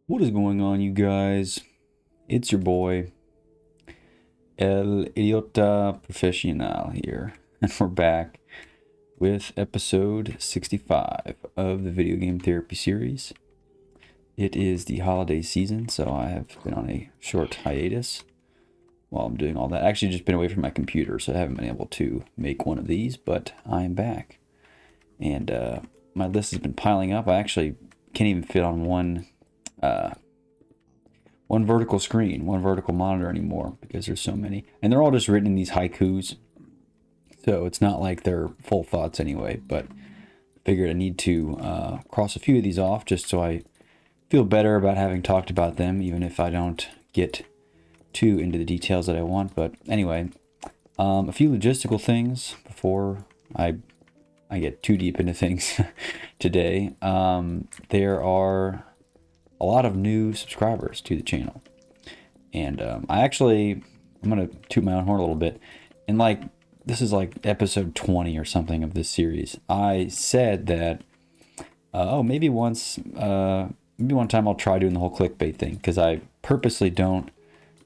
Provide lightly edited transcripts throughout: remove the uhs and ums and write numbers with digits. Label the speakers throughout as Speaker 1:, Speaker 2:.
Speaker 1: What is going on, you guys? It's your boy, El Idiota Profesional here, and we're back with episode 65 of the video game therapy series. It is the holiday season, so I have been on a short hiatus while I'm doing all that. I actually just been away from my computer, so I haven't been able to make one of these, but I am back. And my list has been piling up. I actually can't even fit on one vertical screen, one vertical monitor anymore because there's so many. And they're all just written in these haikus. So it's not like they're full thoughts anyway, but I figured I need to cross a few of these off just so I feel better about having talked about them, even if I don't get too into the details that I want. But anyway, a few logistical things before I get too deep into things today. There are a lot of new subscribers to the channel, and I'm gonna toot my own horn a little bit, and like this is like episode 20 or something of this series. I said that maybe one time I'll try doing the whole clickbait thing, because I purposely don't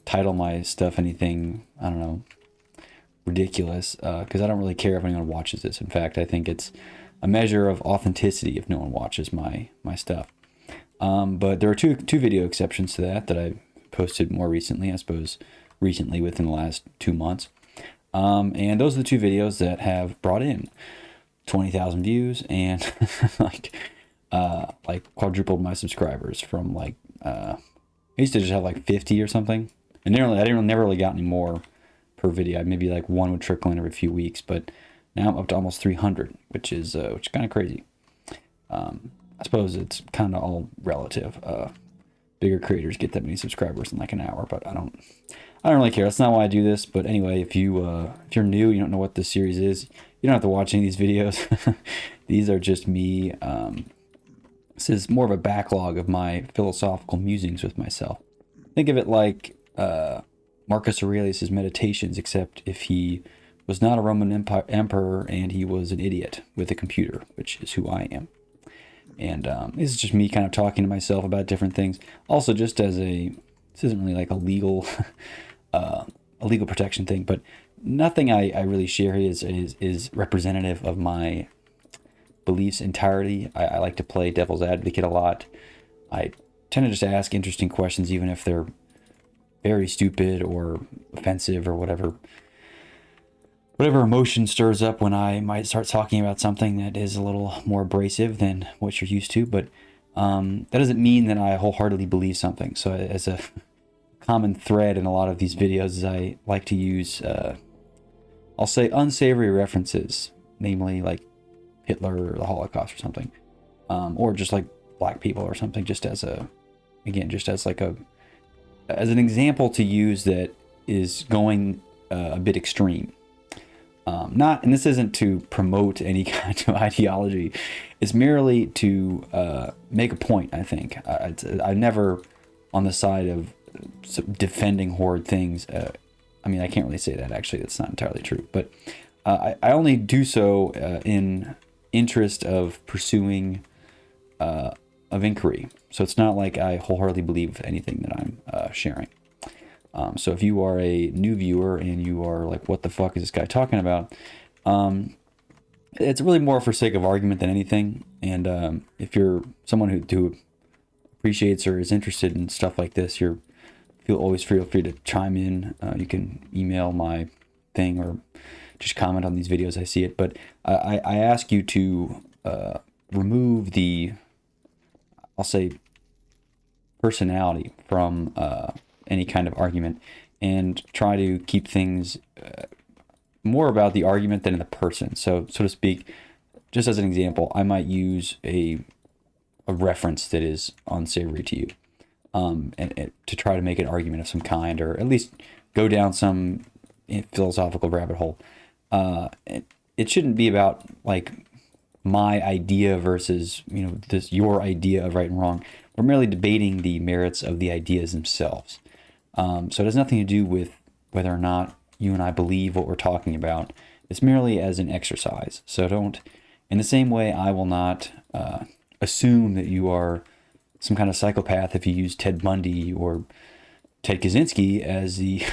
Speaker 1: title my stuff anything, I don't know, ridiculous, because I don't really care if anyone watches this. In fact, I think it's a measure of authenticity if no one watches my stuff. But there are two video exceptions to that I posted more recently, I suppose recently within the last 2 months. And those are the two videos that have brought in 20,000 views and like quadrupled my subscribers from I used to just have like 50 or something. And never really got any more per video. Maybe like one would trickle in every few weeks, but now I'm up to almost 300, which is kind of crazy. I suppose it's kind of all relative. Bigger creators get that many subscribers in like an hour, but I don't really care. That's not why I do this. But anyway, if you're new, you don't know what this series is, you don't have to watch any of these videos. These are just me. This is more of a backlog of my philosophical musings with myself. Think of it like Marcus Aurelius's Meditations, except if he was not a Roman emperor and he was an idiot with a computer, which is who I am. And this is just me kind of talking to myself about different things. Also, just as this isn't really like a legal protection thing, but nothing I really share here is representative of my beliefs entirely. I like to play devil's advocate a lot. I tend to just ask interesting questions, even if they're very stupid or offensive or whatever emotion stirs up when I might start talking about something that is a little more abrasive than what you're used to. But that doesn't mean that I wholeheartedly believe something. So as a common thread in a lot of these videos is I like to use, I'll say unsavory references, namely like Hitler or the Holocaust or something, or just like black people or something, just as an example to use that is going a bit extreme. And this isn't to promote any kind of ideology. It's merely to make a point, I think. I'm never on the side of defending horrid things. I mean, I can't really say that, actually. That's not entirely true. But I only do so in interest of pursuing of inquiry. So it's not like I wholeheartedly believe anything that I'm sharing. So if you are a new viewer and you are like, what the fuck is this guy talking about? It's really more for sake of argument than anything. And if you're someone who appreciates or is interested in stuff like this, always feel free to chime in. You can email my thing or just comment on these videos. I see it. But I ask you to remove the, I'll say, personality from any kind of argument, and try to keep things more about the argument than the person. So to speak, just as an example, I might use a reference that is unsavory to you, and to try to make an argument of some kind, or at least go down some philosophical rabbit hole. It shouldn't be about like my idea versus your idea of right and wrong. We're merely debating the merits of the ideas themselves. So it has nothing to do with whether or not you and I believe what we're talking about. It's merely as an exercise. So in the same way, I will not assume that you are some kind of psychopath if you use Ted Bundy or Ted Kaczynski as the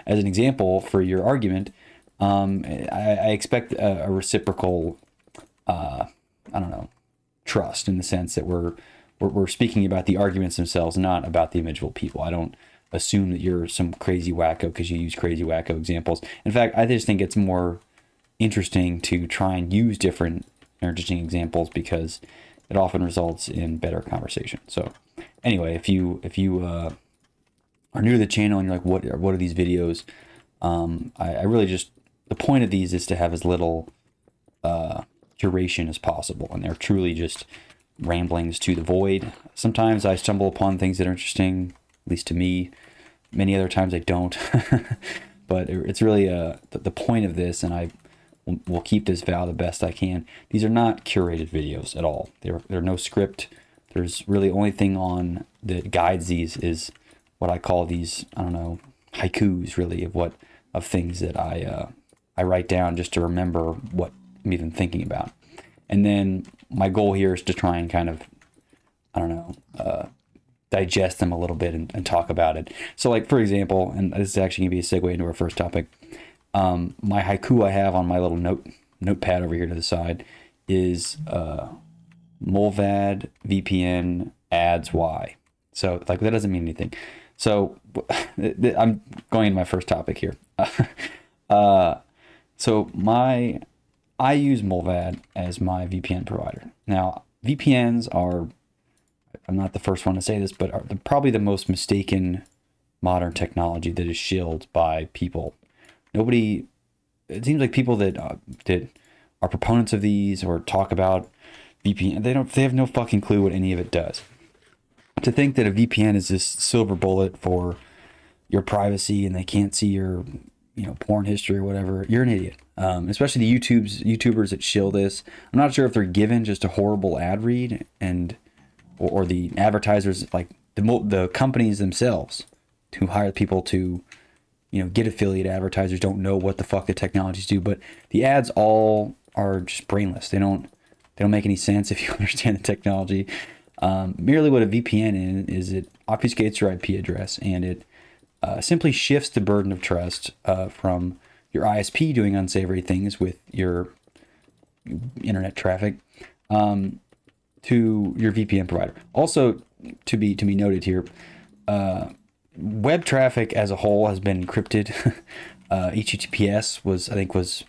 Speaker 1: as an example for your argument. I expect a reciprocal, I don't know, trust in the sense that we're speaking about the arguments themselves, not about the individual people. I don't assume that you're some crazy wacko because you use crazy wacko examples. In fact, I just think it's more interesting to try and use different interesting examples because it often results in better conversation. So anyway, if you are new to the channel and you're like, what are these videos? I really just, the point of these is to have as little curation as possible, and they're truly just ramblings to the void. Sometimes I stumble upon things that are interesting, at least to me. Many other times I don't. But it's really the point of this, and I will keep this vow the best I can. These are not curated videos at all. They're no script. There's really only thing on that guides these is what I call these, I don't know, haikus really of things that I write down just to remember what I'm even thinking about. And then my goal here is to try and kind of, I don't know, digest them a little bit and talk about it. So like, for example, and this is actually gonna be a segue into our first topic. My haiku I have on my little notepad over here to the side is Mulvad VPN adds Y. So like that doesn't mean anything. So I'm going into my first topic here. So I use Mulvad as my VPN provider. Now VPNs are, I'm not the first one to say this, but are probably the most mistaken modern technology that is shilled by people. Nobody, it seems like people that are proponents of these or talk about VPN, they have no fucking clue what any of it does. To think that a VPN is this silver bullet for your privacy and they can't see your, porn history or whatever, you're an idiot. Especially the YouTubers that shill this. I'm not sure if they're given just a horrible ad read or the advertisers, like the companies themselves to hire people to, get affiliate advertisers don't know what the fuck the technologies do, but the ads all are just brainless. They don't make any sense if you understand the technology. Merely what a VPN is it obfuscates your IP address, and it simply shifts the burden of trust from your ISP doing unsavory things with your internet traffic to your VPN provider. Also, to be noted here, web traffic as a whole has been encrypted. HTTPS was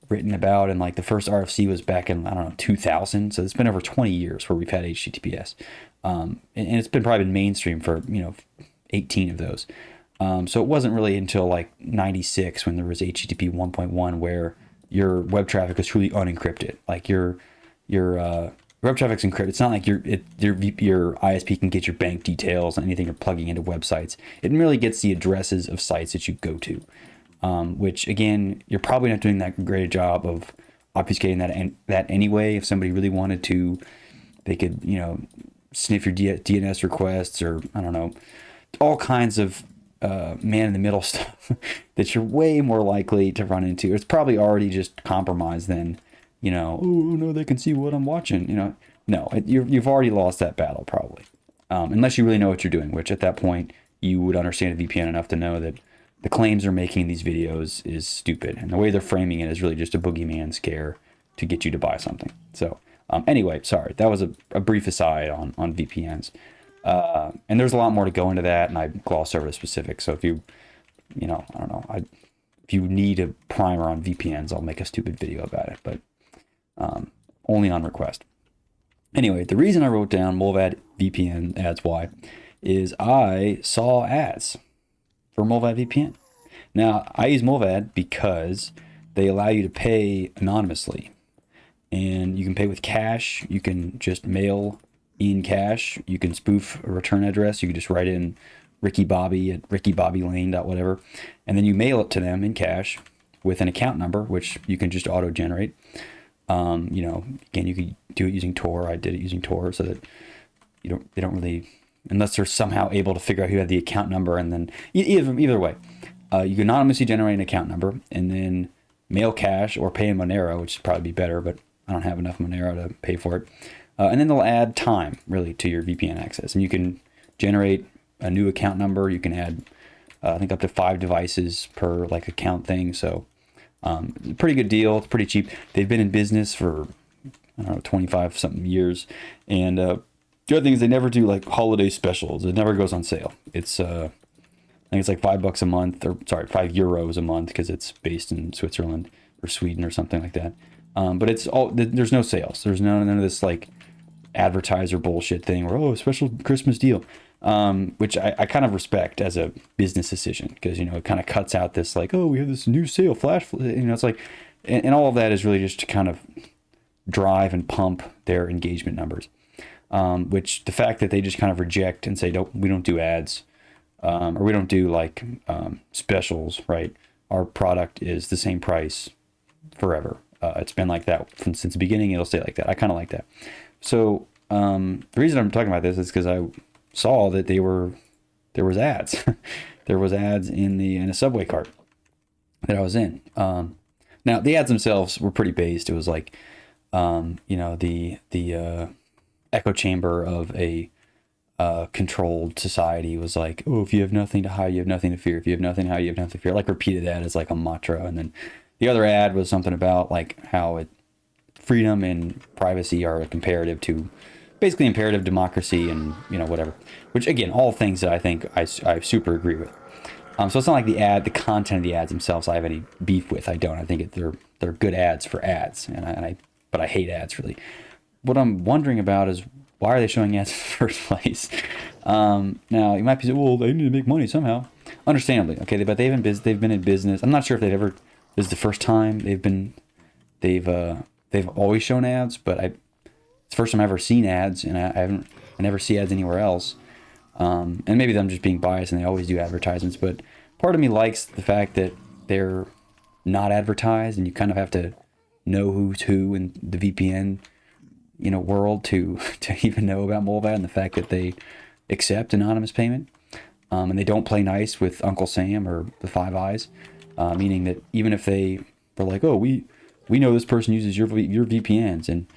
Speaker 1: written about, and like the first RFC was back in, 2000. So it's been over 20 years where we've had HTTPS. And it's been probably been mainstream for, 18 of those. So it wasn't really until like 96 when there was HTTP 1.1 where your web traffic was truly unencrypted. Like your web traffic's encrypted. It's not like your ISP can get your bank details and anything you're plugging into websites. It merely gets the addresses of sites that you go to. Which again, you're probably not doing that great a job of obfuscating that anyway. If somebody really wanted to, they could, sniff your DNS requests, or I don't know, all kinds of man-in-the-middle stuff that you're way more likely to run into. It's probably already just compromised than, oh no, they can see what I'm watching. No, you've already lost that battle probably, unless you really know what you're doing. Which at that point you would understand a VPN enough to know that the claims they're making in these videos is stupid, and the way they're framing it is really just a boogeyman scare to get you to buy something. So anyway, sorry, that was a brief aside on VPNs, and there's a lot more to go into that, and I gloss over the specifics. So if you I don't know, if you need a primer on VPNs, I'll make a stupid video about it, but only on request. Anyway, the reason I wrote down Mulvad VPN adds Y is I saw ads for Mulvad VPN. Now, I use Mulvad because they allow you to pay anonymously, and you can pay with cash. You can just mail in cash. You can spoof a return address. You can just write in Ricky Bobby at rickybobbylane.whatever, and then you mail it to them in cash with an account number, which you can just auto generate. Again, you could do it using Tor. I did it using Tor so that they don't really, unless they're somehow able to figure out who had the account number, and then either way, you can anonymously generate an account number and then mail cash or pay in Monero, which would probably be better, but I don't have enough Monero to pay for it. And then they'll add time really to your VPN access, and you can generate a new account number. You can add, I think, up to 5 devices per like account thing. So pretty good deal. It's pretty cheap. They've been in business for, I don't know, 25 something years. And the other thing is they never do like holiday specials. It never goes on sale. It's I think it's like $5 a month, or sorry, €5 a month, because it's based in Switzerland or Sweden or something like that. But it's all, there's no sales. There's none of this like advertiser bullshit thing where, oh, special Christmas deal, which I kind of respect as a business decision, because, you know, it kind of cuts out this like, oh, we have this new sale flash, you know, it's like, and all of that is really just to kind of drive and pump their engagement numbers, which the fact that they just kind of reject and say, we don't do ads, or we don't do like specials, right? Our product is the same price forever. It's been like that since the beginning. It'll stay like that. I kind of like that. So the reason I'm talking about this is because I saw that there was ads. There was ads in a subway cart that I was in. Now the ads themselves were pretty based. It was like, you know, the echo chamber of a controlled society was like, oh, if you have nothing to hide, you have nothing to fear. If you have nothing to hide, you have nothing to fear. Like repeated that as like a mantra. And then the other ad was something about like how freedom and privacy are comparative to basically imperative democracy and, you know, whatever, which again, all things that I think I super agree with. So it's not like the content of the ads themselves I have any beef with. I don't. I think they're good ads for ads, but I hate ads really. What I'm wondering about is, why are they showing ads in the first place? Now you might be saying, well, they need to make money somehow. Understandably, okay, but they've been in business. I'm not sure if they've ever. This is the first time they've always shown ads, but it's the first time I've ever seen ads, and I never see ads anywhere else. And maybe I'm just being biased, and they always do advertisements. But part of me likes the fact that they're not advertised, and you kind of have to know who's who in the VPN, you know, world to even know about Molvad, and the fact that they accept anonymous payment, and they don't play nice with Uncle Sam or the Five Eyes, meaning that even if they were like, oh, we know this person uses your VPNs and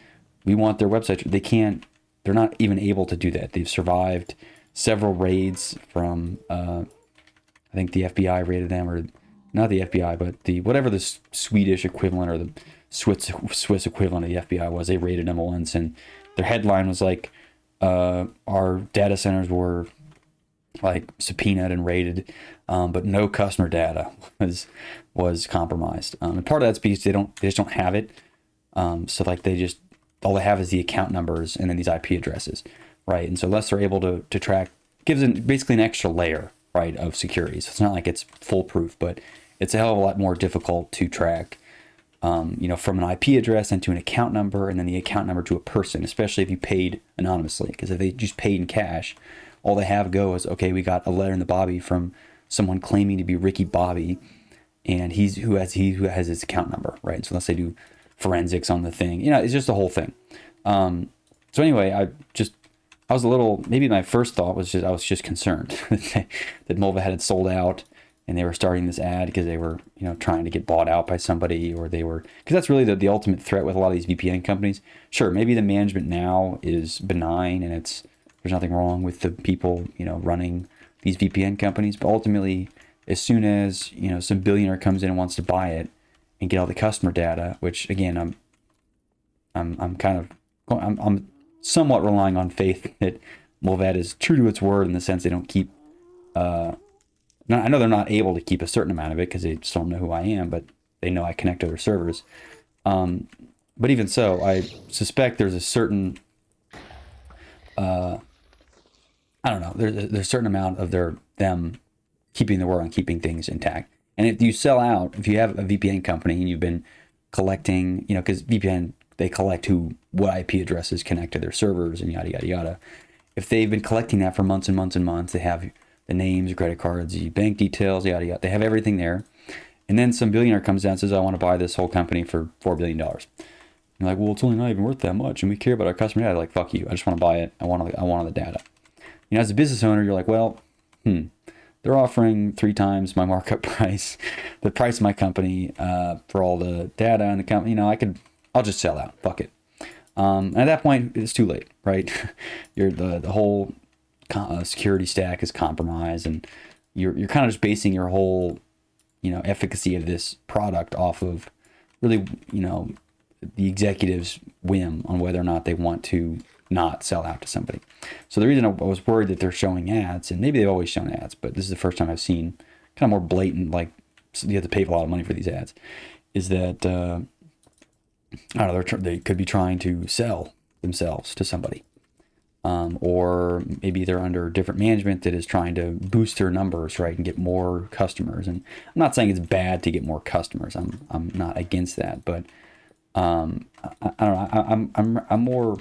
Speaker 1: we want their website, they're not even able to do that. They've survived several raids from, I think the FBI raided them, or not the FBI, but whatever the Swedish equivalent or the Swiss equivalent of the FBI was. They raided them once, and their headline was like, our data centers were like subpoenaed and raided, but no customer data was compromised. And part of that's because they just don't have it. So like all they have is the account numbers and then these IP addresses, right? And so unless they're able to track, gives it basically an extra layer, right, of security. So it's not like it's foolproof, but it's a hell of a lot more difficult to track, you know, from an IP address and to an account number, and then the account number to a person, especially if you paid anonymously. Because if they just paid in cash, all they have is, okay, we got a letter in the Bobby from someone claiming to be Ricky Bobby, and who has his account number, right? So unless they do forensics on the thing, you know, it's just the whole thing. So anyway, I was a little, maybe my first thought was I was just concerned that Molvad had sold out, and they were starting this ad because they were, you know, trying to get bought out by somebody, or because that's really the ultimate threat with a lot of these VPN companies. Sure, maybe the management now is benign and there's nothing wrong with the people, you know, running these VPN companies, but ultimately, as soon as, you know, some billionaire comes in and wants to buy it and get all the customer data, which again, I'm somewhat relying on faith that Molvad is true to its word in the sense they don't keep, I know they're not able to keep a certain amount of it because they just don't know who I am, but they know I connect to their servers. But even so, I suspect there's a certain, I don't know, there's a certain amount of them keeping the word on keeping things intact. And if you sell out, if you have a VPN company and you've been collecting, you know, because VPN, they collect what IP addresses connect to their servers and yada, yada, yada. If they've been collecting that for months and months and months, they have the names, credit cards, the bank details, yada, yada. They have everything there. And then some billionaire comes down and says, I want to buy this whole company for $4 billion. You're like, well, it's only not even worth that much, and we care about our customer data. Like, fuck you. I just want to buy it. I want all the data. You know, as a business owner, you're like, well, they're offering 3 times my markup price, the price of my company, for all the data and the company. You know, I'll just sell out. Fuck it. And at that point, it's too late, right? The whole security stack is compromised, and you're kind of just basing your whole, efficacy of this product off of really, the executive's whim on whether or not they want to not sell out to somebody. So the reason I was worried that they're showing ads, and maybe they've always shown ads, but this is the first time I've seen kind of more blatant, like you have to pay a lot of money for these ads, is that I don't know, they could be trying to sell themselves to somebody. Or maybe they're under different management that is trying to boost their numbers, right, and get more customers. And I'm not saying it's bad to get more customers. I'm not against that, but I don't know. I'm more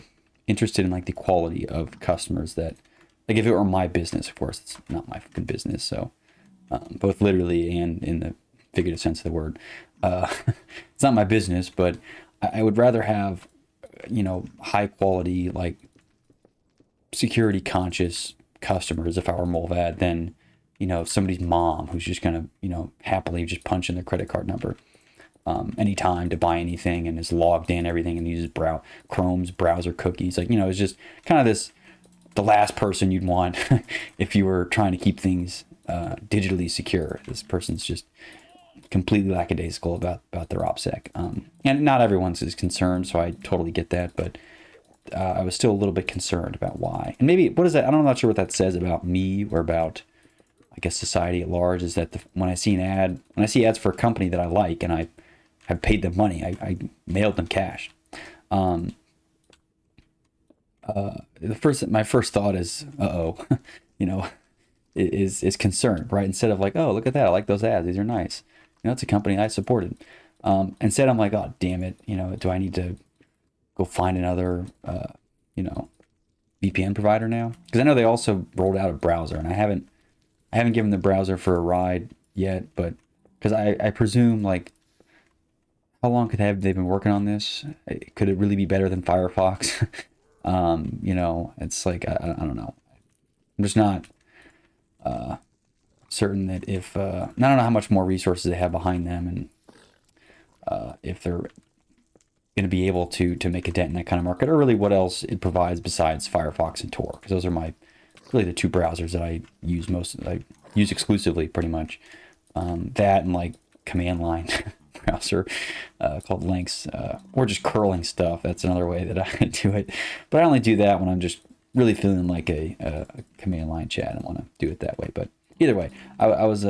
Speaker 1: interested in like the quality of customers that, like, if it were my business, of course, it's not my fucking business. So both literally and in the figurative sense of the word, it's not my business, but I would rather have, high quality, like, security conscious customers if I were Molvad than, somebody's mom who's just gonna, happily just punch in their credit card number anytime to buy anything and is logged in everything and uses Chrome's browser cookies. Like, it's just kind of the last person you'd want if you were trying to keep things digitally secure. This person's just completely lackadaisical about their OPSEC. And not everyone's as concerned, so I totally get that, but I was still a little bit concerned about why. And maybe, what is that? I'm not sure what that says about me or about, I guess, society at large, is that when I see ads for a company that I like and I have paid them money, I mailed them cash. My first thought is, is concern, right? Instead of like, oh, look at that, I like those ads, these are nice. It's a company I supported. Instead, I'm like, oh, damn it, do I need to go find another, VPN provider now? Because I know they also rolled out a browser, and I haven't given the browser for a ride yet, but because I presume, like, how long they been working on this? Could it really be better than Firefox? It's like, I don't know. I'm just not certain that if I don't know how much more resources they have behind them, and if they're going to be able to make a dent in that kind of market, or really what else it provides besides Firefox and Tor, because those are really the two browsers that I use exclusively, pretty much. That and like command line browser called Lynx, or just curling stuff. That's another way that I do it, but I only do that when I'm just really feeling like a command line chat and want to do it that way. But either way, I was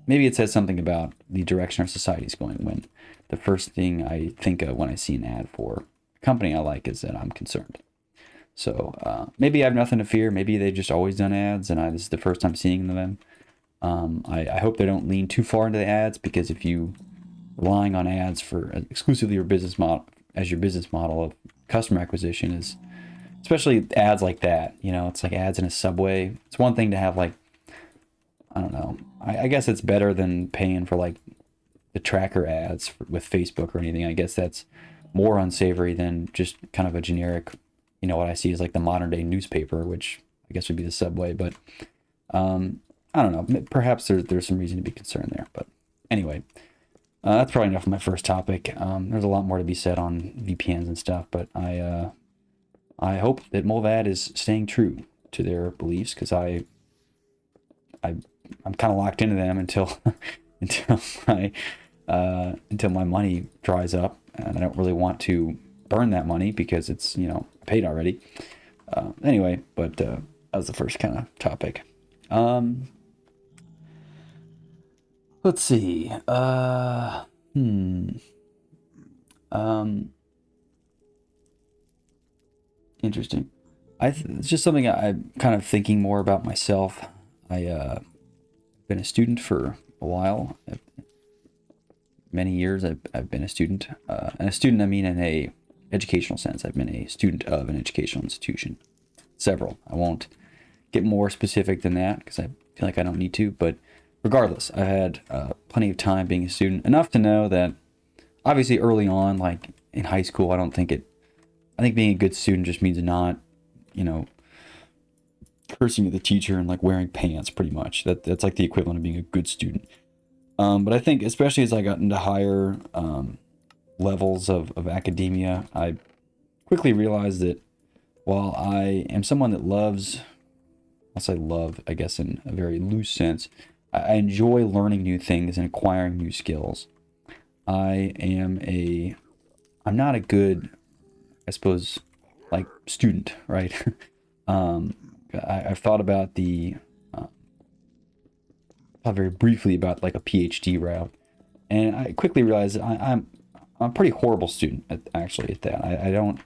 Speaker 1: maybe it says something about the direction our society is going when the first thing I think of when I see an ad for a company I like is that I'm concerned. So maybe I have nothing to fear. Maybe they've just always done ads, and this is the first time seeing them. I hope they don't lean too far into the ads, because if you relying on ads for exclusively your business model of customer acquisition, is especially ads like that. It's like ads in a subway. It's one thing to have, like, I don't know. I guess it's better than paying for like the tracker ads with Facebook or anything. I guess that's more unsavory than just kind of a generic, what I see is like the modern day newspaper, which I guess would be the subway. But I don't know. Perhaps there's some reason to be concerned there. But anyway, that's probably enough of my first topic. There's a lot more to be said on VPNs and stuff, but I hope that Molvad is staying true to their beliefs, because I'm kind of locked into them until until my money dries up, and I don't really want to burn that money because it's paid already. Anyway, but that was the first kind of topic. Let's see. Interesting. It's just something I'm kind of thinking more about myself. I've been a student for a while. Many years I've been a student. And a student, I mean in a educational sense. I've been a student of an educational institution. Several. I won't get more specific than that because I feel like I don't need to. But regardless, I had plenty of time being a student. Enough to know that obviously early on, like in high school, I think being a good student just means not, cursing at the teacher and like wearing pants, pretty much. That's like the equivalent of being a good student. But I think especially as I got into higher levels of academia, I quickly realized that while I am someone that loves, I'll say love, I guess in a very loose sense, I enjoy learning new things and acquiring new skills. I'm not a good, I suppose, like student, right? um, I've thought about thought very briefly about like a PhD route, and I quickly realized that I'm a pretty horrible student actually at that. I don't,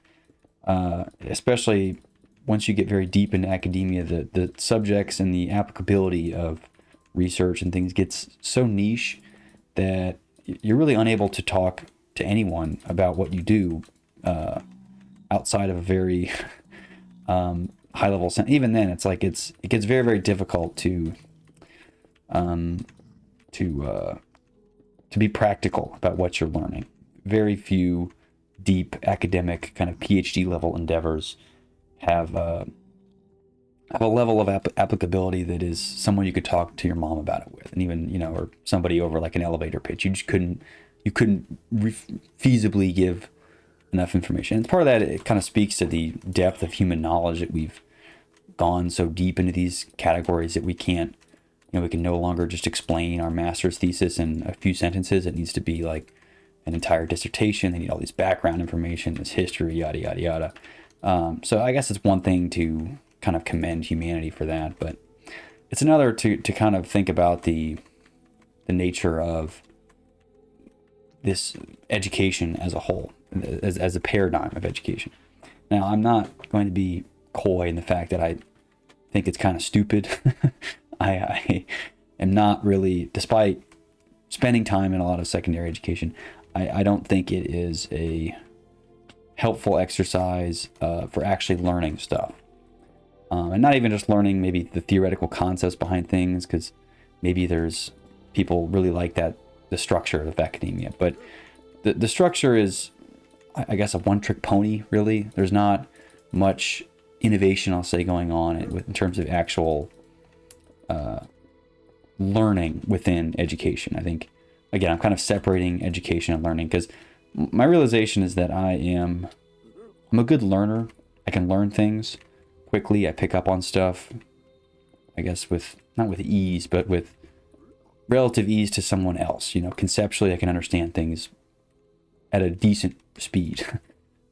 Speaker 1: especially once you get very deep into academia, the subjects and the applicability of research and things gets so niche that you're really unable to talk to anyone about what you do outside of a very high level sense. Even then, it's like it gets very, very difficult um, to be practical about what you're learning. Very few deep academic kind of PhD level endeavors have a level of applicability that is someone you could talk to your mom about it with, and even, you know, or somebody over like an elevator pitch. You couldn't feasibly give enough information. And part of that, it kind of speaks to the depth of human knowledge that we've gone so deep into these categories that we can't, you know, we can no longer just explain our master's thesis in a few sentences. It needs to be like an entire dissertation. They need all these background information, this history, yada, yada, yada. So I guess it's one thing to kind of commend humanity for that, but it's another to kind of think about the nature of this education as a whole, as a paradigm of education. Now, I'm not going to be coy in the fact that I think it's kind of stupid. I am not really, despite spending time in a lot of secondary education, I don't think it is a helpful exercise for actually learning stuff. And not even just learning maybe the theoretical concepts behind things, because maybe there's people really like that, the structure of academia. But the structure is, I guess, a one-trick pony, really. There's not much innovation, I'll say, going on in terms of actual learning within education. I think, again, I'm kind of separating education and learning, because my realization is that I'm a good learner. I can learn things quickly. I pick up on stuff, I guess, not with ease, but with relative ease to someone else. You know, conceptually, I can understand things at a decent speed.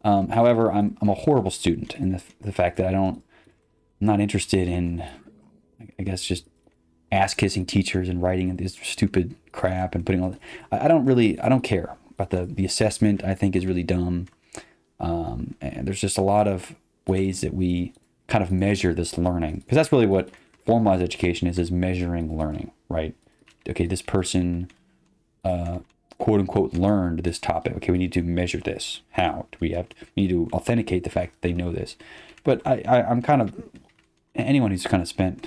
Speaker 1: However, I'm a horrible student in the fact that I'm not interested in, I guess, just ass-kissing teachers and writing this stupid crap and putting all. I don't care about the assessment. I think is really dumb. And there's just a lot of ways that we kind of measure this learning, because that's really what formalized education is measuring learning, right? Okay, this person, quote unquote, learned this topic. Okay, we need to measure this. How do we need to authenticate the fact that they know this? But I'm kind of, anyone who's kind of spent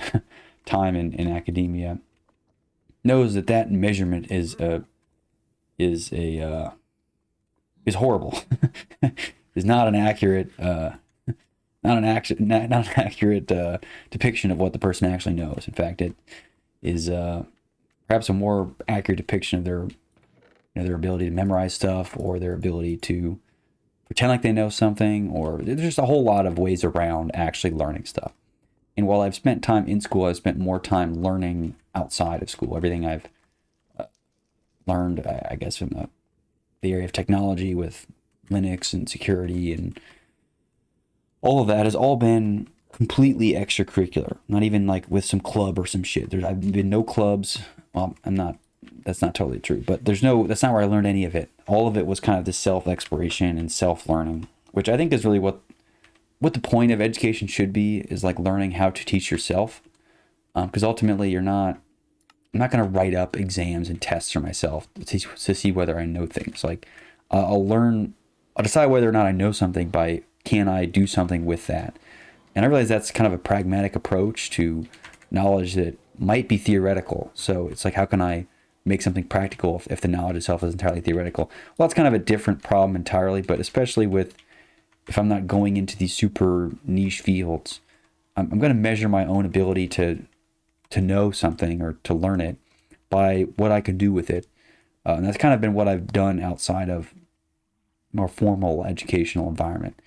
Speaker 1: time in academia knows that measurement is horrible. Is not an accurate depiction of what the person actually knows. In fact, it is perhaps a more accurate depiction of their ability to memorize stuff, or their ability to pretend like they know something, or there's just a whole lot of ways around actually learning stuff. And while I've spent time in school, I've spent more time learning outside of school. Everything I've learned, I guess, from the area of technology with Linux and security and all of that, has all been completely extracurricular. Not even like with some club or some shit. I've been no clubs. Well, that's not totally true, but that's not where I learned any of it. All of it was kind of this self-exploration and self-learning, which I think is really what the point of education should be, is like learning how to teach yourself. Because ultimately I'm not going to write up exams and tests for myself to see whether I know things. Like I'll decide whether or not I know something by, can I do something with that? And I realize that's kind of a pragmatic approach to knowledge that might be theoretical. So it's like, how can I make something practical if the knowledge itself is entirely theoretical? Well, that's kind of a different problem entirely, but especially if I'm not going into these super niche fields, I'm going to measure my own ability to know something or to learn it by what I can do with it. And that's kind of been what I've done outside of more formal educational environment.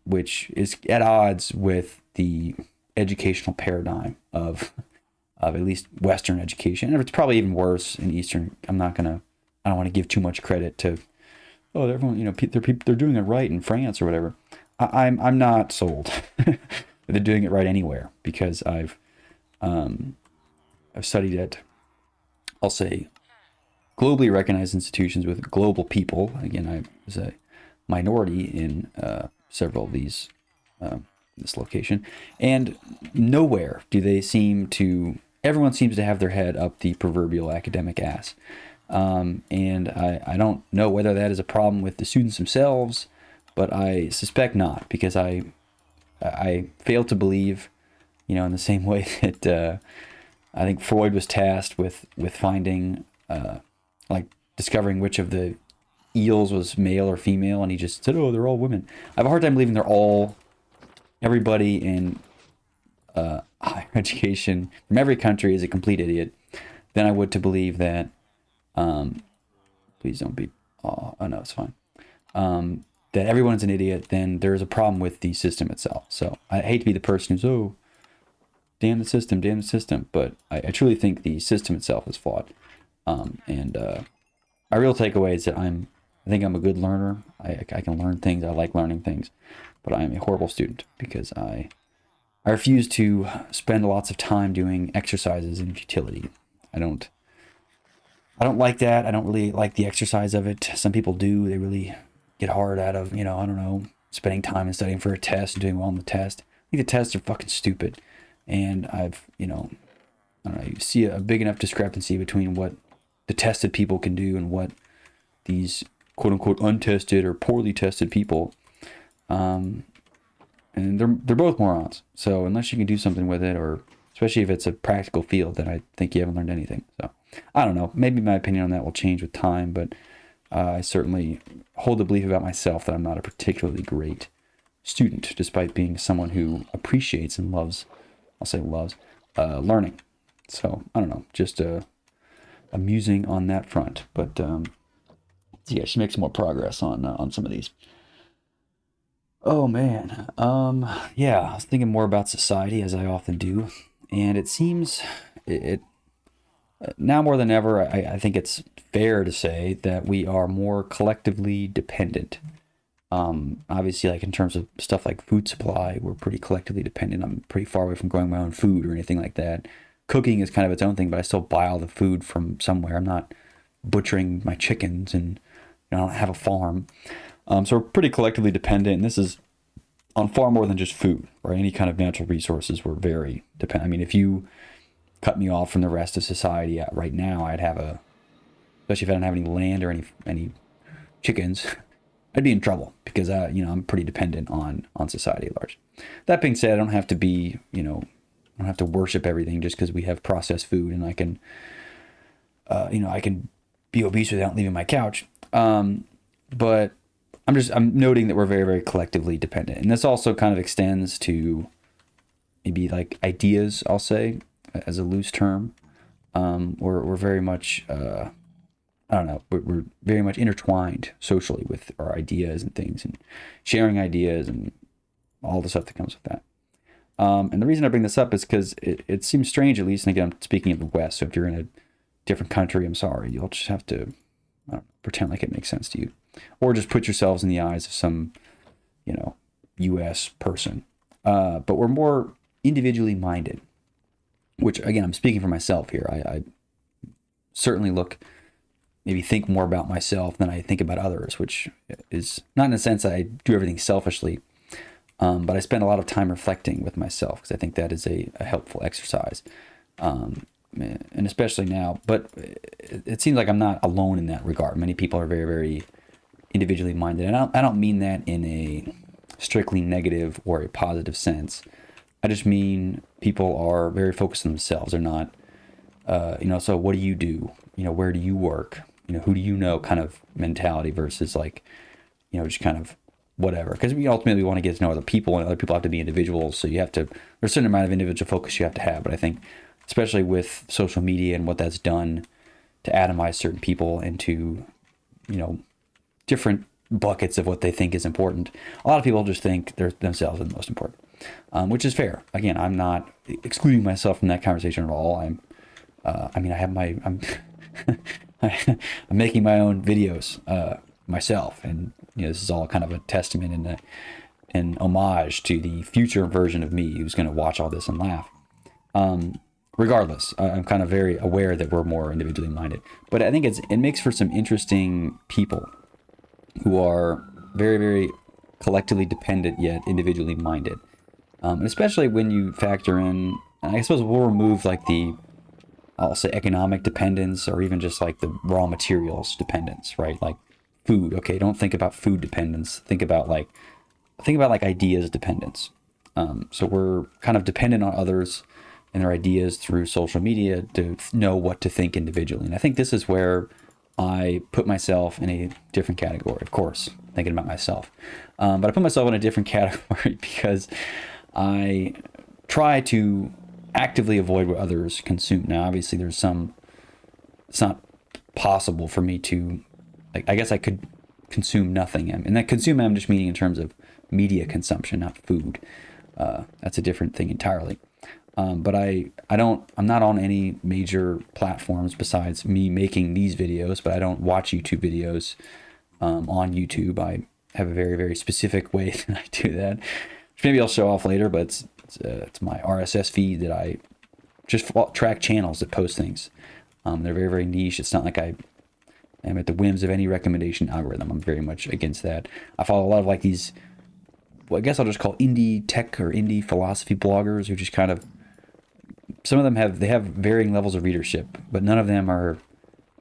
Speaker 1: which is at odds with the educational paradigm of at least Western education. And it's probably even worse in Eastern. I don't want to give too much credit to, oh, everyone, they're doing it right in France or whatever. I'm not sold. They're doing it right anywhere, because I've studied at, I'll say, globally recognized institutions with global people. Again, I was a minority in several of these, this location, and nowhere do they seem to, everyone seems to have their head up the proverbial academic ass. And I don't know whether that is a problem with the students themselves, but I suspect not, because I fail to believe, in the same way that I think Freud was tasked with finding, like discovering which of the eels was male or female, and he just said, oh, they're all women. I have a hard time believing everybody in higher education from every country is a complete idiot than I would to believe that, please don't be, oh no, it's fine. That everyone's an idiot, then there's a problem with the system itself. So I hate to be the person who's, oh, damn the system, but I truly think the system itself is flawed. And my real takeaway is that I think I'm a good learner. I can learn things. I like learning things, but I am a horrible student because I refuse to spend lots of time doing exercises in futility. I don't like that. I don't really like the exercise of it. Some people do. They really get hard out of, I don't know, spending time and studying for a test and doing well on the test. I think the tests are fucking stupid. And I've, I don't know, you see a big enough discrepancy between what the tested people can do and what these quote unquote untested or poorly tested people, and they're both morons. So unless you can do something with it, or especially if it's a practical field, then I think you haven't learned anything. So I don't know, maybe my opinion on that will change with time, but I certainly hold the belief about myself that I'm not a particularly great student, despite being someone who appreciates and loves, I'll say loves, learning. So I don't know, just amusing on that front. But yeah, I should make some more progress on some of these. Oh man, yeah, I was thinking more about society, as I often do, and it seems it now more than ever, I think it's fair to say that we are more collectively dependent. Obviously, like in terms of stuff like food supply, we're pretty collectively dependent. I'm pretty far away from growing my own food or anything like that. Cooking is kind of its own thing, but I still buy all the food from somewhere. I'm not butchering my chickens, and I don't have a farm. So we're pretty collectively dependent, and this is on far more than just food, or any kind of natural resources. We're very dependent. I mean, if you cut me off from the rest of society right now, I'd have especially if I don't have any land or any chickens, I'd be in trouble, because I'm pretty dependent on society at large. That being said, I don't have to be, I don't have to worship everything just because we have processed food, and I can, I can be obese without leaving my couch. But I'm noting that we're very, very collectively dependent. And this also kind of extends to maybe like ideas, I'll say, as a loose term. We're very much, I don't know, we're very much intertwined socially with our ideas and things, and sharing ideas and all the stuff that comes with that. And the reason I bring this up is because it seems strange, at least, and again, I'm speaking of the West, so if you're in a different country, I'm sorry, you'll just have to pretend like it makes sense to you. Or just put yourselves in the eyes of some, U.S. person. But we're more individually minded, which, again, I'm speaking for myself here. I certainly maybe think more about myself than I think about others, which is not in a sense that I do everything selfishly, but I spend a lot of time reflecting with myself, because I think that is a helpful exercise, and especially now. But it seems like I'm not alone in that regard. Many people are very, very individually minded, and I don't mean that in a strictly negative or a positive sense. I just mean people are very focused on themselves. They're not, so what do you do? Where do you work? Who do you know kind of mentality versus like, just kind of whatever. Because we ultimately want to get to know other people, and other people have to be individuals. So there's a certain amount of individual focus you have to have. But I think, especially with social media and what that's done to atomize certain people into, different buckets of what they think is important. A lot of people just think they're themselves are the most important, which is fair. Again, I'm not excluding myself from that conversation at all. I mean, I have my, I'm I'm making my own videos myself, and this is all kind of a testament and an homage to the future version of me who's going to watch all this and laugh. Regardless, I'm kind of very aware that we're more individually minded, but I think it makes for some interesting people who are very, very collectively dependent yet individually minded, and especially when you factor in, and I suppose we'll remove like I'll say economic dependence, or even just like the raw materials dependence, right? Like food. Okay, don't think about food dependence. Think about like ideas dependence. So we're kind of dependent on others and their ideas through social media to know what to think individually. And I think this is where I put myself in a different category, of course, thinking about myself. But I put myself in a different category because I try to actively avoid what others consume. Now, obviously, it's not possible for me to, like, I guess I could consume nothing. And that consume, I'm just meaning in terms of media consumption, not food. That's a different thing entirely. But I'm not on any major platforms besides me making these videos, but I don't watch YouTube videos on YouTube. I have a very, very specific way that I do that, which maybe I'll show off later, but it's my RSS feed that I just track channels that post things. They're very, very niche. It's not like I am at the whims of any recommendation algorithm. I'm very much against that. I follow a lot of like these, well, I guess I'll just call indie tech or indie philosophy bloggers who just kind of, some of them have varying levels of readership, but none of them are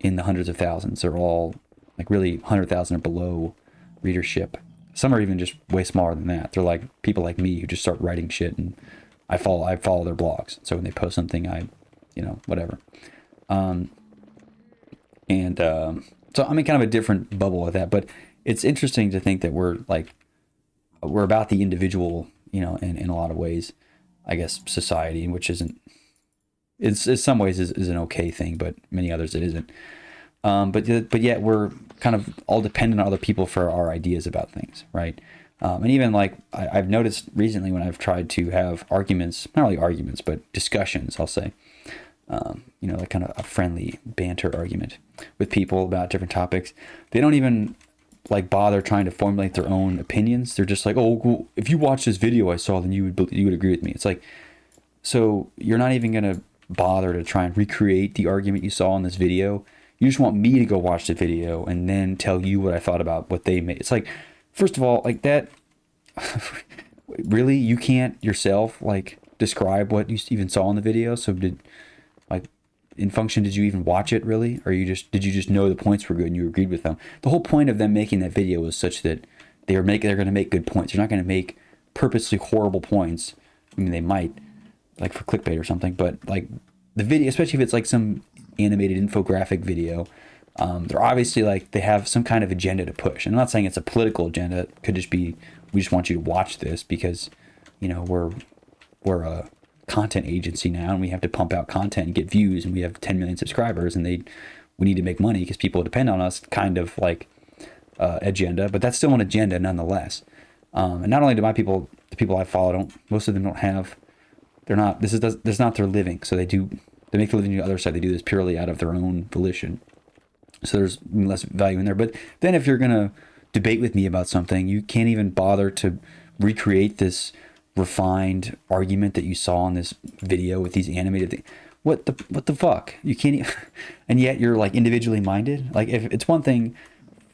Speaker 1: in the hundreds of thousands. They're all like really 100,000 or below readership. Some are even just way smaller than that. They're like people like me who just start writing shit, and I follow their blogs. So when they post something, whatever. So I'm in kind of a different bubble with that, but it's interesting to think that we're about the individual, in a lot of ways. I guess society, which isn't, in some ways is an okay thing, but many others it isn't. But yet we're kind of all dependent on other people for our ideas about things, right? And even like I've noticed recently when I've tried to have arguments, not really arguments, but discussions, I'll say, like kind of a friendly banter argument with people about different topics. They don't even like bother trying to formulate their own opinions. They're just like, oh, well, if you watch this video I saw, then you would agree with me. It's like, so you're not even going to bother to try and recreate the argument you saw in this video. You just want me to go watch the video and then tell you what I thought about what they made. It's like, first of all, like that, really, you can't yourself like describe what you even saw in the video. So in function, did you even watch it really? Or did you just know the points were good and you agreed with them? The whole point of them making that video was such that they're going to make good points. They're not going to make purposely horrible points. I mean, they might, like for clickbait or something, but like the video, especially if it's like some animated infographic video, they're obviously like, they have some kind of agenda to push. And I'm not saying it's a political agenda. It could just be, we just want you to watch this because, we're a content agency now and we have to pump out content and get views, and we have 10 million subscribers and we need to make money because people depend on us, kind of like agenda, but that's still an agenda nonetheless. And not only do the people I follow most of them don't have, this is not their living. So they make the living on the other side. They do this purely out of their own volition. So there's less value in there. But then if you're going to debate with me about something, you can't even bother to recreate this refined argument that you saw in this video with these animated things. What the fuck? You can't even, and yet you're like individually minded. Like if it's one thing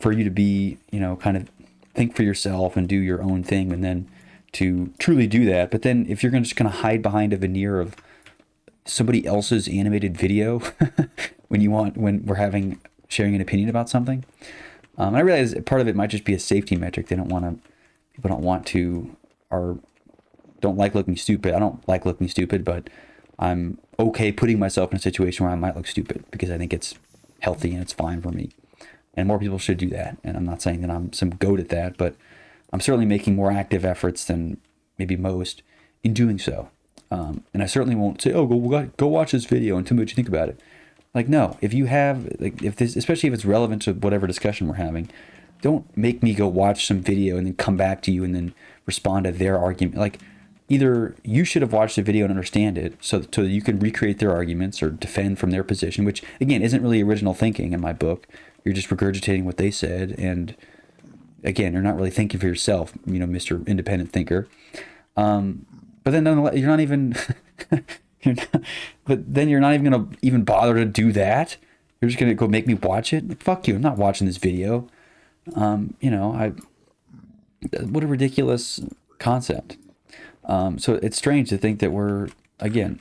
Speaker 1: for you to be, kind of think for yourself and do your own thing, and then to truly do that. But then if you're just going to hide behind a veneer of somebody else's animated video when we're sharing an opinion about something, and I realize part of it might just be a safety metric. People don't want to, or don't like looking stupid. I don't like looking stupid, but I'm okay putting myself in a situation where I might look stupid because I think it's healthy and it's fine for me. And more people should do that. And I'm not saying that I'm some goat at that, but I'm certainly making more active efforts than maybe most in doing so. And I certainly won't say, oh, go watch this video and tell me what you think about it. Like, no, if you have, like, especially if it's relevant to whatever discussion we're having, don't make me go watch some video and then come back to you and then respond to their argument. Like, either you should have watched the video and understand it so that you can recreate their arguments or defend from their position, which again isn't really original thinking in my book. You're just regurgitating what they said, and again, you're not really thinking for yourself, Mr. Independent Thinker. But then you're not even but then you're not even gonna even bother to do that. You're just gonna go make me watch it. Like, fuck you, I'm not watching this video. What a ridiculous concept. So it's strange to think that we're, again,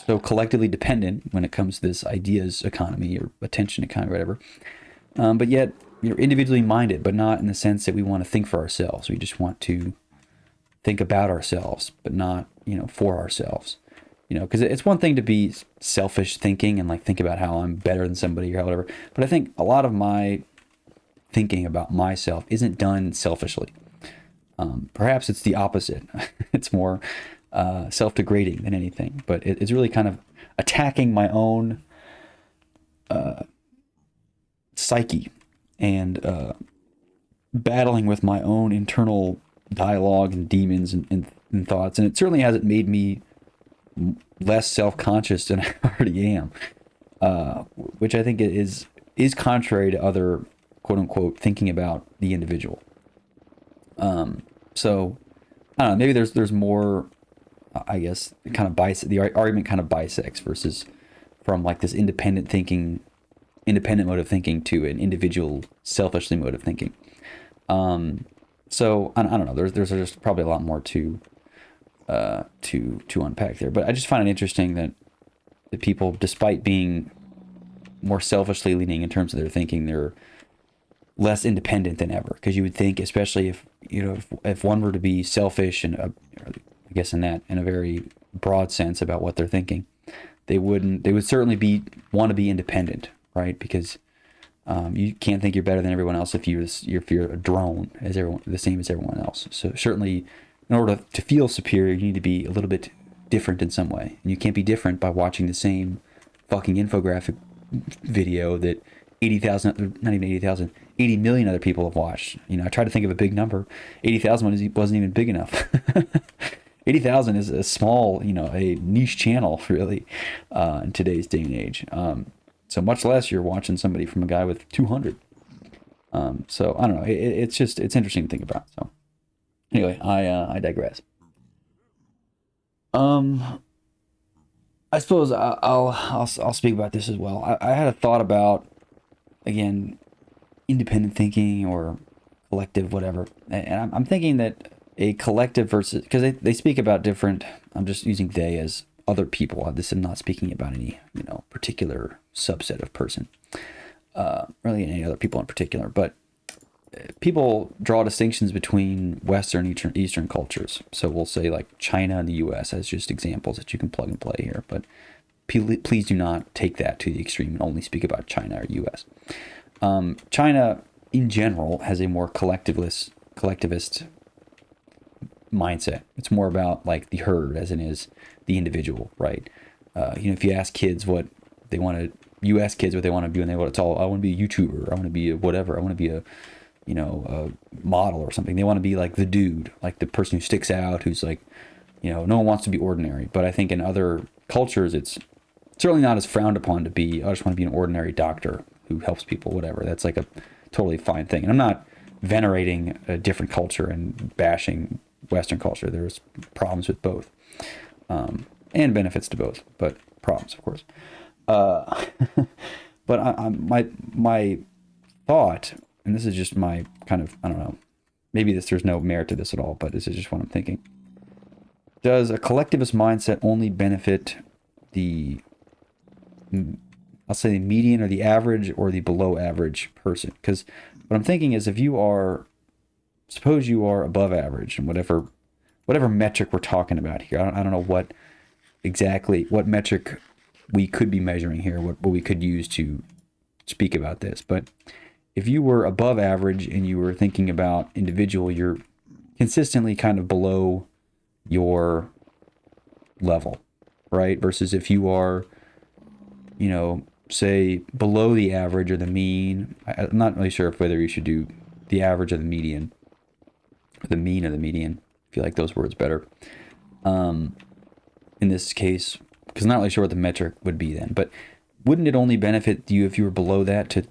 Speaker 1: so collectively dependent when it comes to this ideas economy or attention economy, whatever. But yet you're individually minded, but not in the sense that we want to think for ourselves. We just want to think about ourselves, but not, for ourselves. Because it's one thing to be selfish thinking and like think about how I'm better than somebody or whatever. But I think a lot of my thinking about myself isn't done selfishly. Perhaps it's the opposite. It's more self-degrading than anything. But it's really kind of attacking my own psyche and battling with my own internal dialogue and demons and thoughts. And it certainly hasn't made me less self-conscious than I already am, which I think is contrary to other quote-unquote thinking about the individual. So I don't know, maybe there's more, I guess, kind of the argument kind of bisects versus from like this independent mode of thinking to an individual selfishly mode of thinking. So I don't know, there's just probably a lot more to unpack there, but I just find it interesting that the people, despite being more selfishly leaning in terms of their thinking, they're less independent than ever. Because you would think, especially if one were to be selfish and I guess in a very broad sense about what they're thinking, they would certainly want to be independent, right? Because you can't think you're better than everyone else if you're a drone the same as everyone else. So certainly, in order to feel superior, you need to be a little bit different in some way. And you can't be different by watching the same fucking infographic video that 80 million other people have watched. I tried to think of a big number. 80,000 wasn't even big enough. 80,000 is a small, a niche channel really in today's day and age. So much less you're watching somebody from a guy with 200. So I don't know. It's interesting to think about. So anyway, I digress. I suppose I'll speak about this as well. I had a thought about, again, independent thinking or collective, whatever. And I'm thinking that a collective versus, because they speak about different, I'm just using they as other people. This is not speaking about any, particular subset of person, really any other people in particular. But people draw distinctions between Western and Eastern cultures. So we'll say like China and the U.S. as just examples that you can plug and play here. But please do not take that to the extreme and only speak about China or U.S. China, in general, has a more collectivist mindset. It's more about like the herd as it is the individual, right? If you ask kids what they want to, you ask kids what they want to do, and it's all, I want to be a YouTuber, I want to be a whatever, I want to be a model or something. They want to be like the dude, like the person who sticks out, who's like, no one wants to be ordinary. But I think in other cultures, it's certainly not as frowned upon to be, I just want to be an ordinary doctor who helps people, whatever. That's like a totally fine thing. And I'm not venerating a different culture and bashing Western culture. There's problems with both, and benefits to both, but problems, of course. But my thought, and this is just my kind of, I don't know, maybe there's no merit to this at all, but this is just what I'm thinking. Does a collectivist mindset only benefit I'll say the median or the average or the below average person? Because what I'm thinking is, suppose you are above average in whatever metric we're talking about here. I don't know what metric we could be measuring here, what we could use to speak about this. But if you were above average and you were thinking about individual, you're consistently kind of below your level, right? Versus if you are, say below the average or the mean, I'm not really sure whether you should do the average of the median, or the mean of the median. I feel like those words better. In this case, because I'm not really sure what the metric would be then, but wouldn't it only benefit you if you were below that to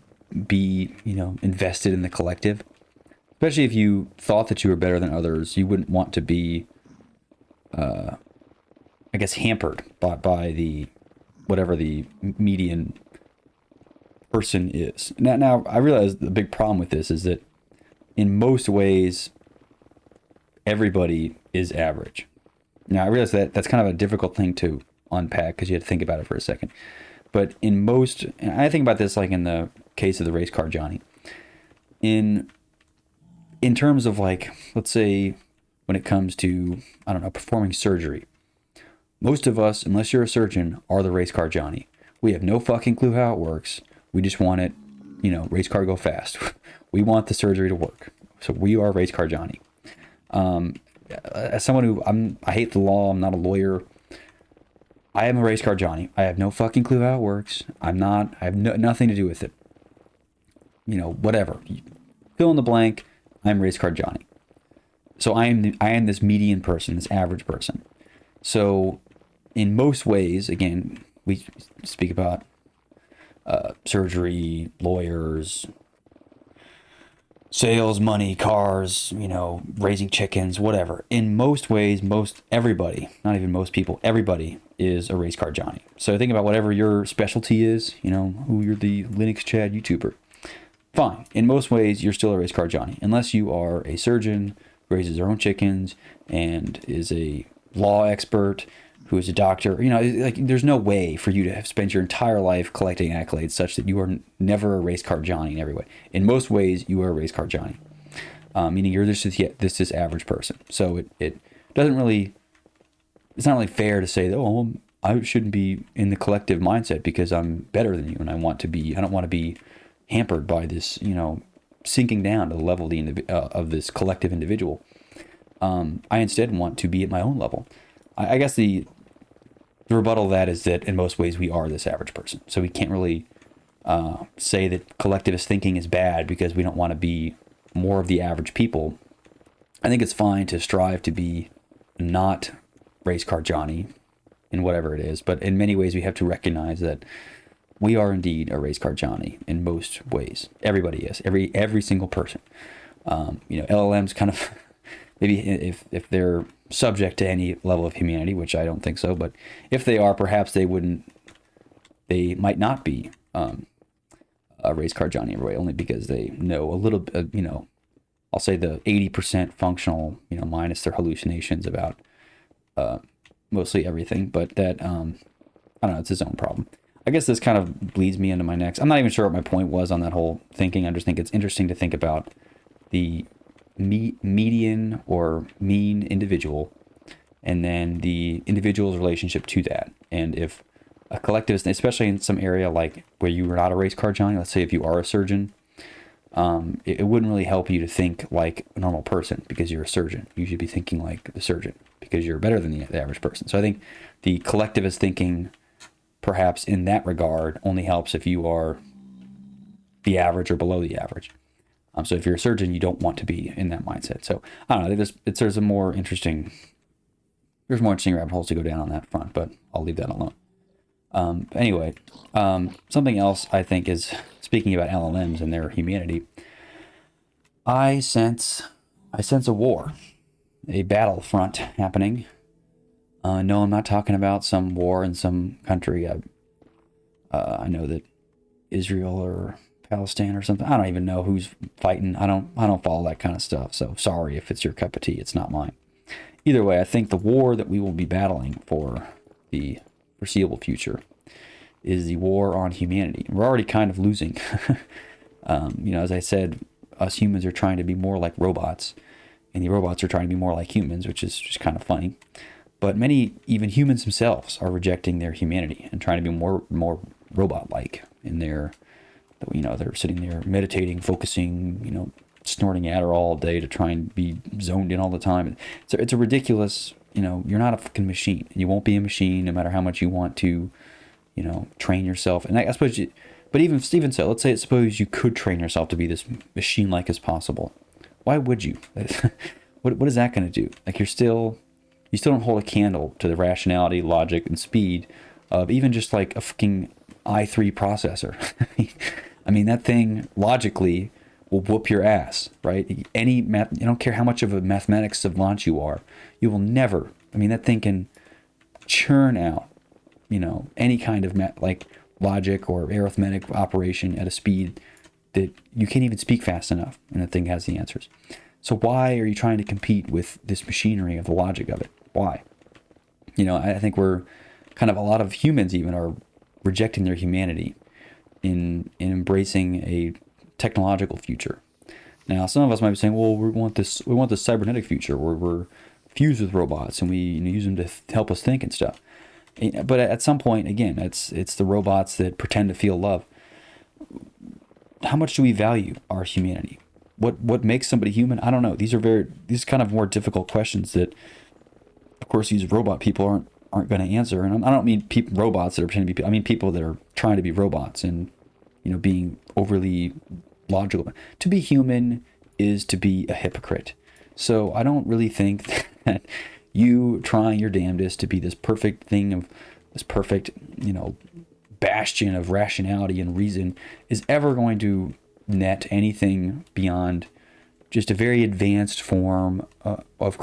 Speaker 1: be, invested in the collective? Especially if you thought that you were better than others, you wouldn't want to be, I guess, hampered by the, whatever the median person is. Now, I realize the big problem with this is that in most ways, everybody is average. Now, I realize that that's kind of a difficult thing to unpack because you have to think about it for a second. But in most, and I think about this like in the case of the race car Johnny. In terms of like, let's say when it comes to, I don't know, performing surgery, most of us, unless you're a surgeon, are the race car Johnny. We have no fucking clue how it works. We just want it, race car go fast. We want the surgery to work. So we are race car Johnny. As someone who I hate the law, I'm not a lawyer. I am a race car Johnny. I have no fucking clue how it works. I have nothing to do with it. Whatever. Fill in the blank. I'm race car Johnny. So I am this median person, this average person. So in most ways, again, we speak about surgery, lawyers, sales, money, cars, raising chickens, whatever. In most ways, everybody, not even most people, everybody is a race car Johnny. So think about whatever your specialty is, who you're the Linux Chad YouTuber. Fine. In most ways, you're still a race car Johnny, unless you are a surgeon who raises their own chickens and is a law expert who is a doctor. There's no way for you to have spent your entire life collecting accolades such that you are never a race car Johnny in every way. In most ways, you are a race car Johnny, meaning you're this average person. So it doesn't really, it's not really fair to say that, oh, well, I shouldn't be in the collective mindset because I'm better than you and I don't want to be hampered by this, sinking down to the level of this collective individual. I instead want to be at my own level. I guess the rebuttal of that is that in most ways we are this average person. So we can't really say that collectivist thinking is bad because we don't want to be more of the average people. I think it's fine to strive to be not race car Johnny in whatever it is, but in many ways we have to recognize that we are indeed a race car Johnny in most ways. Everybody is. Every single person. LLMs kind of, maybe if they're subject to any level of humanity, which I don't think so, but if they are, perhaps they might not be a race car Johnny every way, only because they know a little bit, I'll say the 80% functional, minus their hallucinations about mostly everything, but that, I don't know, it's his own problem. I guess this kind of leads me into my next. I'm not even sure what my point was on that whole thinking. I just think it's interesting to think about the median or mean individual and then the individual's relationship to that. And if a collectivist, especially in some area like where you are not a race car Johnny, let's say if you are a surgeon, it wouldn't really help you to think like a normal person because you're a surgeon. You should be thinking like the surgeon because you're better than the average person. So I think the collectivist thinking, perhaps in that regard, only helps if you are the average or below the average. So if you're a surgeon, you don't want to be in that mindset. So I don't know. There's more interesting rabbit holes to go down on that front, but I'll leave that alone. Anyway, something else I think is, speaking about LLMs and their humanity, I sense a war, a battlefront happening. No, I'm not talking about some war in some country. I know that Israel or Palestine or something. I don't even know who's fighting. I don't follow that kind of stuff. So sorry if it's your cup of tea. It's not mine. Either way, I think the war that we will be battling for the foreseeable future is the war on humanity. We're already kind of losing. As I said, us humans are trying to be more like robots, and the robots are trying to be more like humans, which is just kind of funny. But many, even humans themselves, are rejecting their humanity and trying to be more robot-like in their, they're sitting there meditating, focusing, snorting Adderall all day to try and be zoned in all the time. So it's a ridiculous, you're not a fucking machine. You won't be a machine no matter how much you want to, train yourself. And I suppose But even so, let's say, suppose you could train yourself to be this machine-like as possible. Why would you? What is that going to do? Like, you still don't hold a candle to the rationality, logic, and speed of even just like a fucking i3 processor. I mean, that thing logically will whoop your ass, right? Any math, I don't care how much of a mathematics savant you are, you will never. I mean, that thing can churn out, any kind of like logic or arithmetic operation at a speed that you can't even speak fast enough, and the thing has the answers. So why are you trying to compete with this machinery of the logic of it? Why? I think we're kind of, a lot of humans even are rejecting their humanity in embracing a technological future. Now, some of us might be saying, well, we want this cybernetic future where we're fused with robots and we use them to help us think and stuff. But at some point, again, it's the robots that pretend to feel love. How much do we value our humanity? What makes somebody human? I don't know. These are kind of more difficult questions that, of course, these robot people aren't going to answer. And I don't mean robots that are pretending to be people. I mean people that are trying to be robots and being overly logical. To be human is to be a hypocrite. So I don't really think that you trying your damnedest to be this perfect thing of this perfect, bastion of rationality and reason is ever going to net anything beyond just a very advanced form of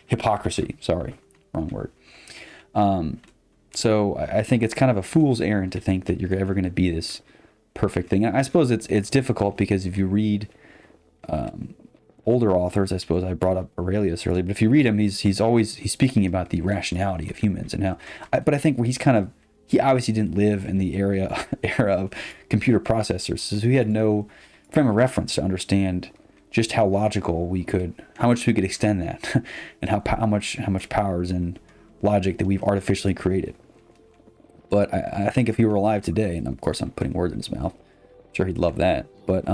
Speaker 1: hypocrisy. Sorry, wrong word. So I think it's kind of a fool's errand to think that you're ever going to be this perfect thing. I suppose it's difficult because if you read older authors, I suppose I brought up Aurelius earlier, but if you read him, he's speaking about the rationality of humans and how. But I think he obviously didn't live in the era of computer processors, so he had no frame of reference to understand just how logical how much we could extend that, and how much powers and logic that we've artificially created. But I think if he were alive today, and of course I'm putting words in his mouth, I'm sure he'd love that. But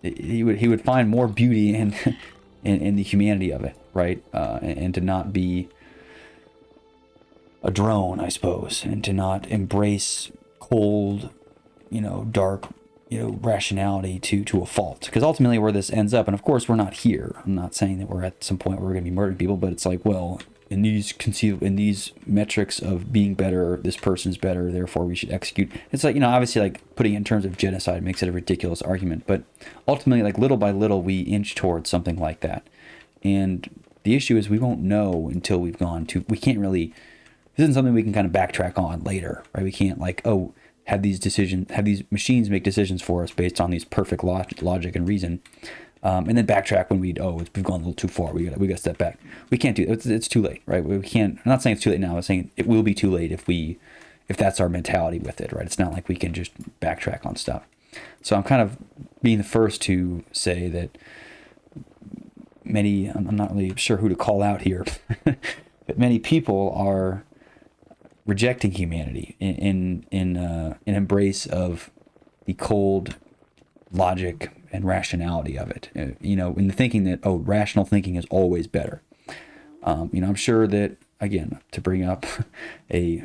Speaker 1: he would find more beauty in the humanity of it, right? And to not be a drone, I suppose, and to not embrace cold, dark, rationality to a fault. Because ultimately where this ends up, and of course we're not here. I'm not saying that we're at some point where we're going to be murdering people, but it's like, well, in these metrics of being better, this person's better, therefore we should execute. It's like, obviously, like, putting it in terms of genocide makes it a ridiculous argument, but ultimately, like, little by little, we inch towards something like that. And the issue is we won't know until we can't really, this isn't something we can kind of backtrack on later, right? We can't have these machines make decisions for us based on these perfect logic and reason. And then backtrack when we've gone a little too far. We got to step back. We can't do it. It's too late, right? We can't. I'm not saying it's too late now. I'm saying it will be too late if that's our mentality with it, right? It's not like we can just backtrack on stuff. So I'm kind of being the first to say that I'm not really sure who to call out here, but many people are rejecting humanity in embrace of the cold logic and rationality of it, in the thinking that, rational thinking is always better. I'm sure that, again, to bring up a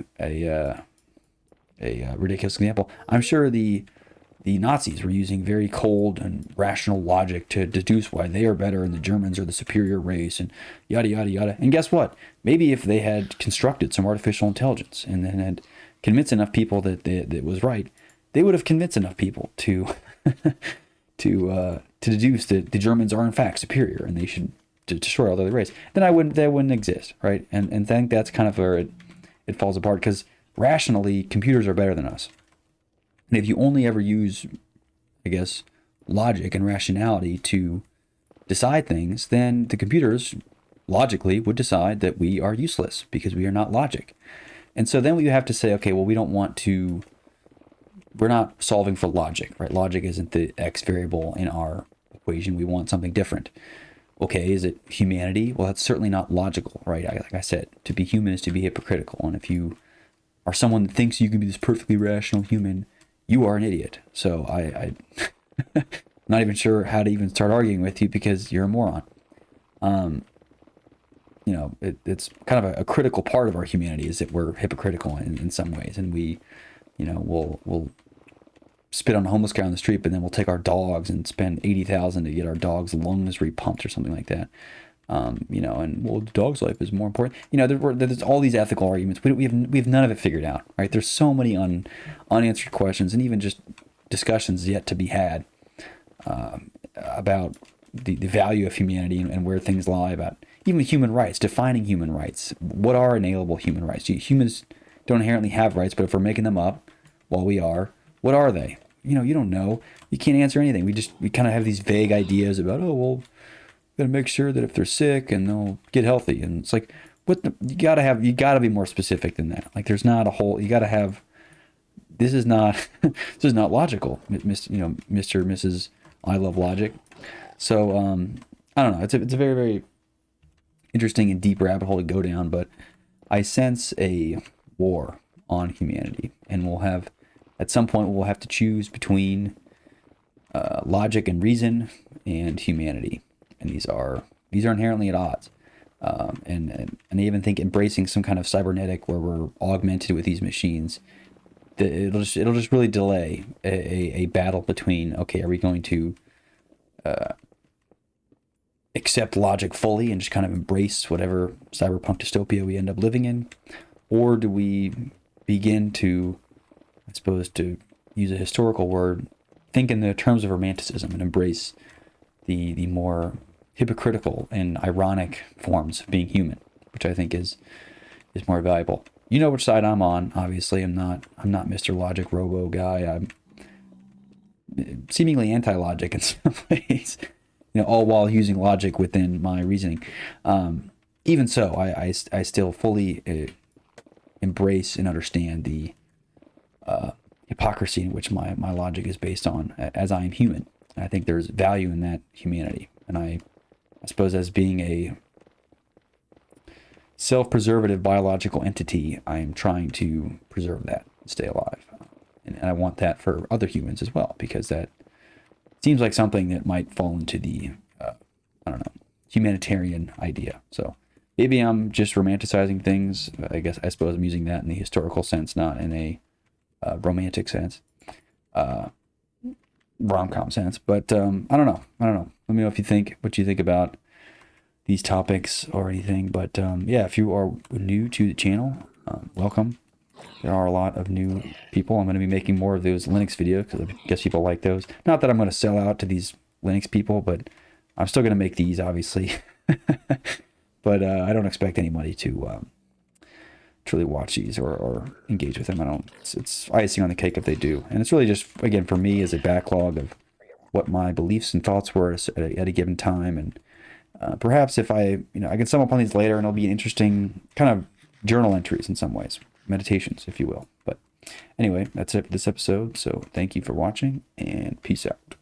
Speaker 1: ridiculous example, I'm sure the Nazis were using very cold and rational logic to deduce why they are better and the Germans are the superior race and yada yada yada. And guess what? Maybe if they had constructed some artificial intelligence and then had convinced enough people that it was right, they would have convinced enough people to to deduce that the Germans are in fact superior and they should destroy all the other race. Then that wouldn't exist, right? And I think that's kind of where it falls apart, because rationally computers are better than us. And if you only ever use, I guess, logic and rationality to decide things, then the computers logically would decide that we are useless because we are not logic. And so then we have to say, okay, well, we're not solving for logic, right? Logic isn't the X variable in our equation. We want something different. Okay, is it humanity? Well, that's certainly not logical, right? Like I said, to be human is to be hypocritical. And if you are someone that thinks you can be this perfectly rational human, you are an idiot. So I'm not even sure how to even start arguing with you because you're a moron. It's kind of a critical part of our humanity is that we're hypocritical in some ways. And we we'll spit on a homeless guy on the street, but then we'll take our dogs and spend $80,000 to get our dog's lungs repumped or something like that. And well, the dog's life is more important. There's all these ethical arguments. We have none of it figured out, right? There's so many unanswered questions, and even just discussions yet to be had about the value of humanity and where things lie, about even human rights, defining human rights. What are inalienable human rights? Humans don't inherently have rights, but if we're making them up, while we are, what are they? You don't know. You can't answer anything. We kind of have these vague ideas about, oh, well, got to make sure that if they're sick and they'll get healthy. And it's like, you gotta be more specific than that. Like, there's not a whole, you gotta have, this is not logical, Mr. Mrs. I love logic. So, I don't know. It's a very, very interesting and deep rabbit hole to go down, but I sense a war on humanity, and at some point we'll have to choose between logic and reason and humanity, and these are inherently at odds. And I even think embracing some kind of cybernetic where we're augmented with these machines, it'll just really delay a battle between, okay, are we going to accept logic fully and just kind of embrace whatever cyberpunk dystopia we end up living in, or do we begin to, I suppose, to use a historical word, think in the terms of romanticism and embrace the more hypocritical and ironic forms of being human, which I think is more valuable. You know which side I'm on. Obviously, I'm not Mr. Logic Robo guy. I'm seemingly anti-logic in some ways. All while using logic within my reasoning. Even so, I still fully embrace and understand the hypocrisy in which my logic is based on, as I am human. I think there's value in that humanity, and I suppose as being a self-preservative biological entity, I am trying to preserve that and stay alive. And I want that for other humans as well, because that seems like something that might fall into the, humanitarian idea. So maybe I'm just romanticizing things. I suppose I'm using that in the historical sense, not in a romantic sense, rom-com sense. But I don't know. Let me know what you think about these topics or anything. But yeah, if you are new to the channel, welcome. There are a lot of new people. I'm going to be making more of those Linux videos because I guess people like those. Not that I'm going to sell out to these Linux people, but I'm still going to make these, obviously. But I don't expect anybody to truly watch these or engage with them. It's icing on the cake if they do. And it's really just, again, for me, as a backlog of what my beliefs and thoughts were at a given time. And perhaps if I can sum up on these later, and it'll be an interesting kind of journal entries in some ways. Meditations, if you will. But anyway, that's it for this episode. So thank you for watching, and peace out.